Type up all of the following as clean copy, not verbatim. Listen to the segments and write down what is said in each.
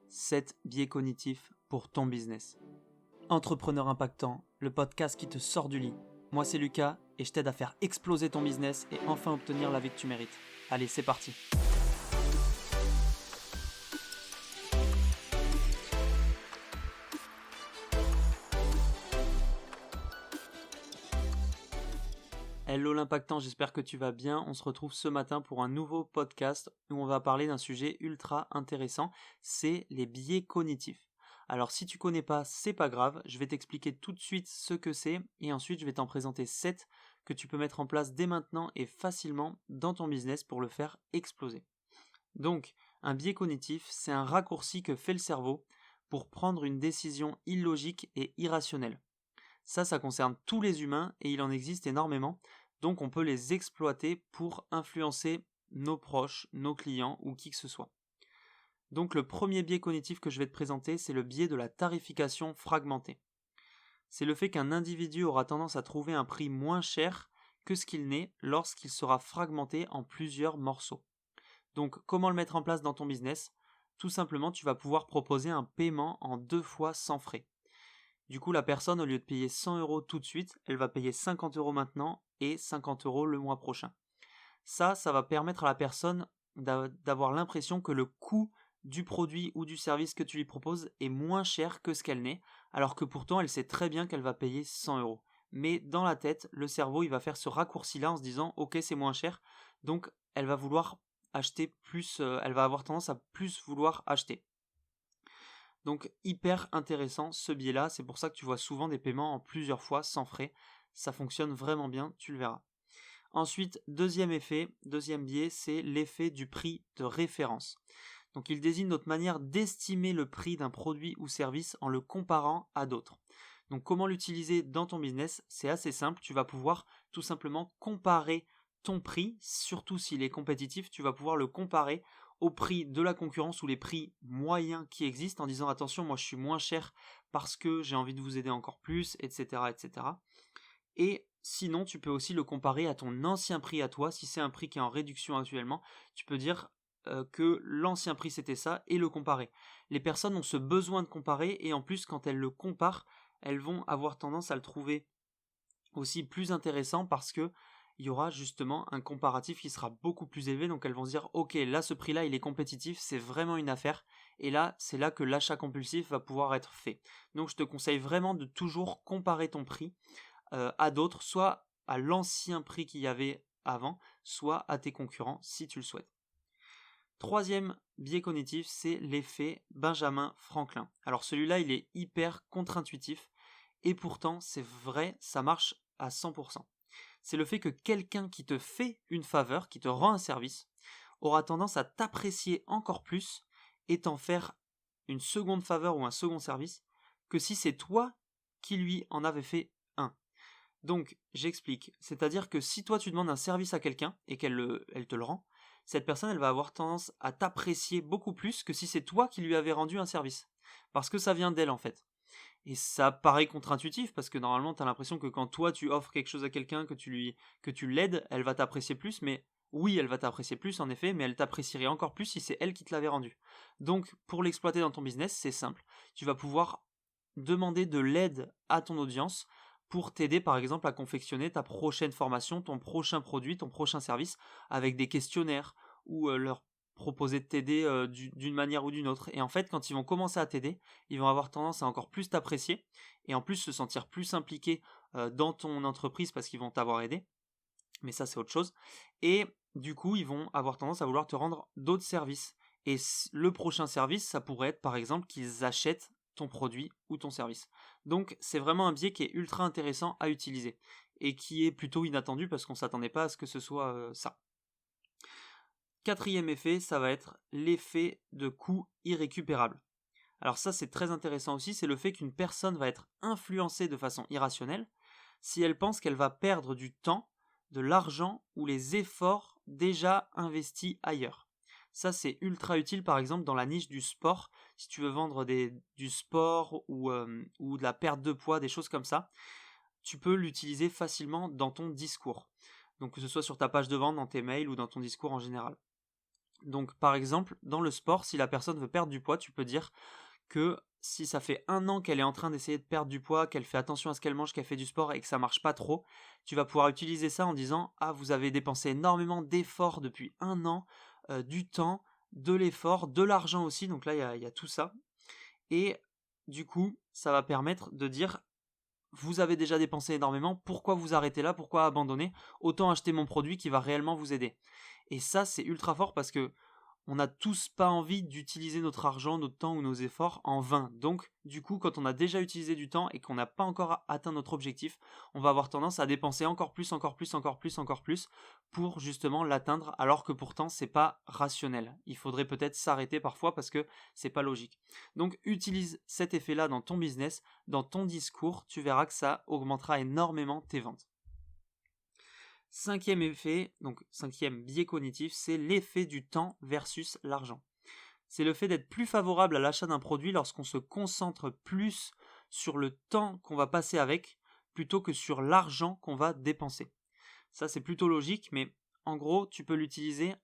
7 biais cognitifs pour ton business. Entrepreneur impactant, le podcast qui te sort du lit. Moi c'est Lucas et je t'aide à faire exploser ton business et enfin obtenir la vie que tu mérites. Allez, c'est parti. Hello l'impactant, j'espère que tu vas bien. On se retrouve ce matin pour un nouveau podcast où on va parler d'un sujet ultra intéressant, c'est les biais cognitifs. Alors si tu connais pas, c'est pas grave, je vais t'expliquer tout de suite ce que c'est et ensuite je vais t'en présenter 7 que tu peux mettre en place dès maintenant et facilement dans ton business pour le faire exploser. Donc, un biais cognitif, c'est un raccourci que fait le cerveau pour prendre une décision illogique et irrationnelle. Ça concerne tous les humains et il en existe énormément, donc on peut les exploiter pour influencer nos proches, nos clients ou qui que ce soit. Donc le premier biais cognitif que je vais te présenter, c'est le biais de la tarification fragmentée. C'est le fait qu'un individu aura tendance à trouver un prix moins cher que ce qu'il n'est lorsqu'il sera fragmenté en plusieurs morceaux. Donc comment le mettre en place dans ton business ? Tout simplement, tu vas pouvoir proposer un paiement en 2 fois sans frais. Du coup, la personne, au lieu de payer 100 € tout de suite, elle va payer 50 € maintenant et 50 € le mois prochain. Ça va permettre à la personne d'avoir l'impression que le coût du produit ou du service que tu lui proposes est moins cher que ce qu'elle n'est, alors que pourtant elle sait très bien qu'elle va payer 100 €. Mais dans la tête, le cerveau, il va faire ce raccourci-là en se disant « Ok, c'est moins cher », donc elle va vouloir acheter plus, elle va avoir tendance à plus vouloir acheter. Donc hyper intéressant ce biais-là, c'est pour ça que tu vois souvent des paiements en plusieurs fois sans frais. Ça fonctionne vraiment bien, tu le verras. Ensuite, deuxième biais, c'est l'effet du prix de référence. Donc il désigne notre manière d'estimer le prix d'un produit ou service en le comparant à d'autres. Donc comment l'utiliser dans ton business ? C'est assez simple, tu vas pouvoir tout simplement comparer ton prix, surtout s'il est compétitif, tu vas pouvoir le comparer au prix de la concurrence ou les prix moyens qui existent en disant attention, moi je suis moins cher parce que j'ai envie de vous aider encore plus, etc. etc. Et sinon, tu peux aussi le comparer à ton ancien prix à toi. Si c'est un prix qui est en réduction actuellement, tu peux dire que l'ancien prix c'était ça et le comparer. Les personnes ont ce besoin de comparer et en plus quand elles le comparent, elles vont avoir tendance à le trouver aussi plus intéressant parce que il y aura justement un comparatif qui sera beaucoup plus élevé, donc elles vont se dire ok, là ce prix là il est compétitif, c'est vraiment une affaire, et là c'est là que l'achat compulsif va pouvoir être fait. Donc je te conseille vraiment de toujours comparer ton prix à d'autres, soit à l'ancien prix qu'il y avait avant, soit à tes concurrents si tu le souhaites. Troisième biais cognitif, c'est l'effet Benjamin Franklin. Alors celui-là il est hyper contre-intuitif, et pourtant c'est vrai, ça marche à 100%. C'est le fait que quelqu'un qui te fait une faveur, qui te rend un service, aura tendance à t'apprécier encore plus et t'en faire une seconde faveur ou un second service que si c'est toi qui lui en avais fait un. Donc, j'explique. C'est-à-dire que si toi tu demandes un service à quelqu'un et elle te le rend, cette personne elle va avoir tendance à t'apprécier beaucoup plus que si c'est toi qui lui avais rendu un service. Parce que ça vient d'elle en fait. Et ça paraît contre-intuitif parce que normalement tu as l'impression que quand toi tu offres quelque chose à quelqu'un, que tu l'aides, elle va t'apprécier plus, mais oui elle va t'apprécier plus en effet, mais elle t'apprécierait encore plus si c'est elle qui te l'avait rendu. Donc pour l'exploiter dans ton business, c'est simple. Tu vas pouvoir demander de l'aide à ton audience pour t'aider par exemple à confectionner ta prochaine formation, ton prochain produit, ton prochain service avec des questionnaires ou leur proposer de t'aider d'une manière ou d'une autre. Et en fait, quand ils vont commencer à t'aider, ils vont avoir tendance à encore plus t'apprécier et en plus se sentir plus impliqués dans ton entreprise parce qu'ils vont t'avoir aidé. Mais ça, c'est autre chose. Et du coup, ils vont avoir tendance à vouloir te rendre d'autres services. Et le prochain service, ça pourrait être par exemple qu'ils achètent ton produit ou ton service. Donc, c'est vraiment un biais qui est ultra intéressant à utiliser et qui est plutôt inattendu parce qu'on ne s'attendait pas à ce que ce soit ça. Quatrième effet, ça va être l'effet de coût irrécupérable. Alors ça, c'est très intéressant aussi, c'est le fait qu'une personne va être influencée de façon irrationnelle si elle pense qu'elle va perdre du temps, de l'argent ou les efforts déjà investis ailleurs. Ça, c'est ultra utile, par exemple, dans la niche du sport. Si tu veux vendre du sport ou de la perte de poids, des choses comme ça, tu peux l'utiliser facilement dans ton discours. Donc que ce soit sur ta page de vente, dans tes mails ou dans ton discours en général. Donc par exemple, dans le sport, si la personne veut perdre du poids, tu peux dire que si ça fait 1 an qu'elle est en train d'essayer de perdre du poids, qu'elle fait attention à ce qu'elle mange, qu'elle fait du sport et que ça marche pas trop, tu vas pouvoir utiliser ça en disant: «Ah, vous avez dépensé énormément d'efforts depuis 1 an, du temps, de l'effort, de l'argent aussi», donc là il y a tout ça et du coup, ça va permettre de dire: «Vous avez déjà dépensé énormément, pourquoi vous arrêter là? Pourquoi abandonner? Autant acheter mon produit qui va réellement vous aider», et ça, c'est ultra fort parce que on n'a tous pas envie d'utiliser notre argent, notre temps ou nos efforts en vain. Donc, du coup, quand on a déjà utilisé du temps et qu'on n'a pas encore atteint notre objectif, on va avoir tendance à dépenser encore plus, encore plus, encore plus, encore plus pour justement l'atteindre, alors que pourtant c'est pas rationnel. Il faudrait peut-être s'arrêter parfois parce que c'est pas logique. Donc, utilise cet effet-là dans ton business, dans ton discours, tu verras que ça augmentera énormément tes ventes. Cinquième effet, donc cinquième biais cognitif, c'est l'effet du temps versus l'argent. C'est le fait d'être plus favorable à l'achat d'un produit lorsqu'on se concentre plus sur le temps qu'on va passer avec plutôt que sur l'argent qu'on va dépenser. Ça, c'est plutôt logique, mais en gros, tu peux l'utiliser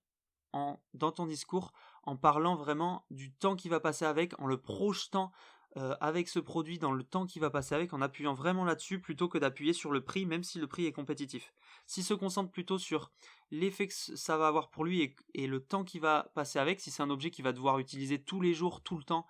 dans ton discours en parlant vraiment du temps qui va passer avec, en le projetant avec ce produit dans le temps qui va passer avec, en appuyant vraiment là-dessus plutôt que d'appuyer sur le prix, même si le prix est compétitif. S'il se concentre plutôt sur l'effet que ça va avoir pour lui et le temps qu'il va passer avec, si c'est un objet qu'il va devoir utiliser tous les jours, tout le temps,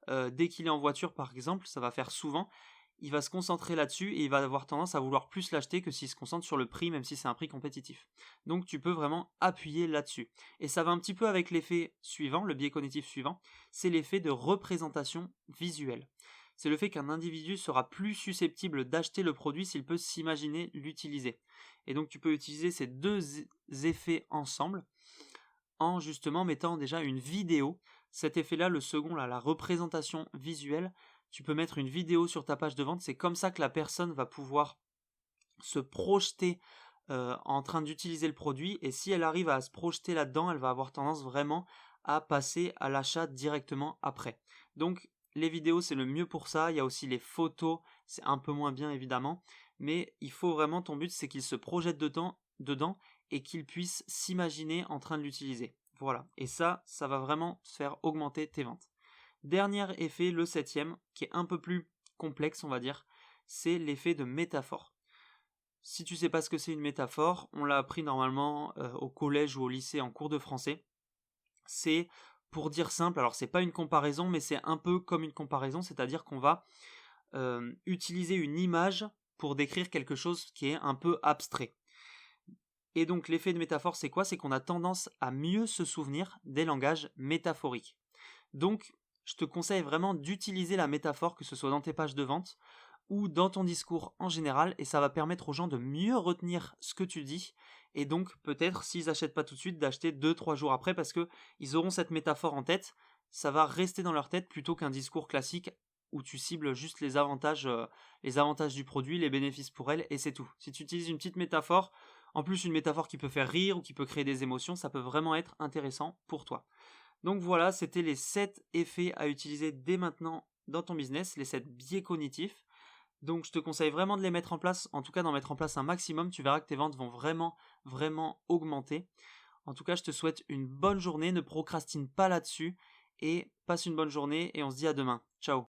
dès qu'il est en voiture par exemple, ça va faire souvent, il va se concentrer là-dessus et il va avoir tendance à vouloir plus l'acheter que s'il se concentre sur le prix, même si c'est un prix compétitif. Donc tu peux vraiment appuyer là-dessus. Et ça va un petit peu avec l'effet suivant, le biais cognitif suivant, c'est l'effet de représentation visuelle. C'est le fait qu'un individu sera plus susceptible d'acheter le produit s'il peut s'imaginer l'utiliser. Et donc tu peux utiliser ces deux effets ensemble en justement mettant déjà une vidéo. Cet effet-là, le second, là, la représentation visuelle, tu peux mettre une vidéo sur ta page de vente. C'est comme ça que la personne va pouvoir se projeter en train d'utiliser le produit. Et si elle arrive à se projeter là-dedans, elle va avoir tendance vraiment à passer à l'achat directement après. Donc les vidéos, c'est le mieux pour ça. Il y a aussi les photos, c'est un peu moins bien évidemment. Mais il faut vraiment, ton but, c'est qu'il se projette dedans et qu'il puisse s'imaginer en train de l'utiliser. Voilà. Et ça va vraiment faire augmenter tes ventes. Dernier effet, le septième, qui est un peu plus complexe, on va dire, c'est l'effet de métaphore. Si tu sais pas ce que c'est une métaphore, on l'a appris normalement au collège ou au lycée en cours de français. C'est, pour dire simple, alors c'est pas une comparaison, mais c'est un peu comme une comparaison, c'est-à-dire qu'on va utiliser une image pour décrire quelque chose qui est un peu abstrait. Et donc l'effet de métaphore, c'est quoi? C'est qu'on a tendance à mieux se souvenir des langages métaphoriques. Donc, je te conseille vraiment d'utiliser la métaphore, que ce soit dans tes pages de vente ou dans ton discours en général, et ça va permettre aux gens de mieux retenir ce que tu dis, et donc peut-être, s'ils n'achètent pas tout de suite, d'acheter 2-3 jours après, parce qu'ils auront cette métaphore en tête, ça va rester dans leur tête plutôt qu'un discours classique où tu cibles juste les avantages du produit, les bénéfices pour elle, et c'est tout. Si tu utilises une petite métaphore, en plus une métaphore qui peut faire rire ou qui peut créer des émotions, ça peut vraiment être intéressant pour toi. Donc voilà, c'était les 7 effets à utiliser dès maintenant dans ton business, les 7 biais cognitifs. Donc je te conseille vraiment de les mettre en place, en tout cas d'en mettre en place un maximum, tu verras que tes ventes vont vraiment, vraiment augmenter. En tout cas, je te souhaite une bonne journée, ne procrastine pas là-dessus et passe une bonne journée et on se dit à demain. Ciao.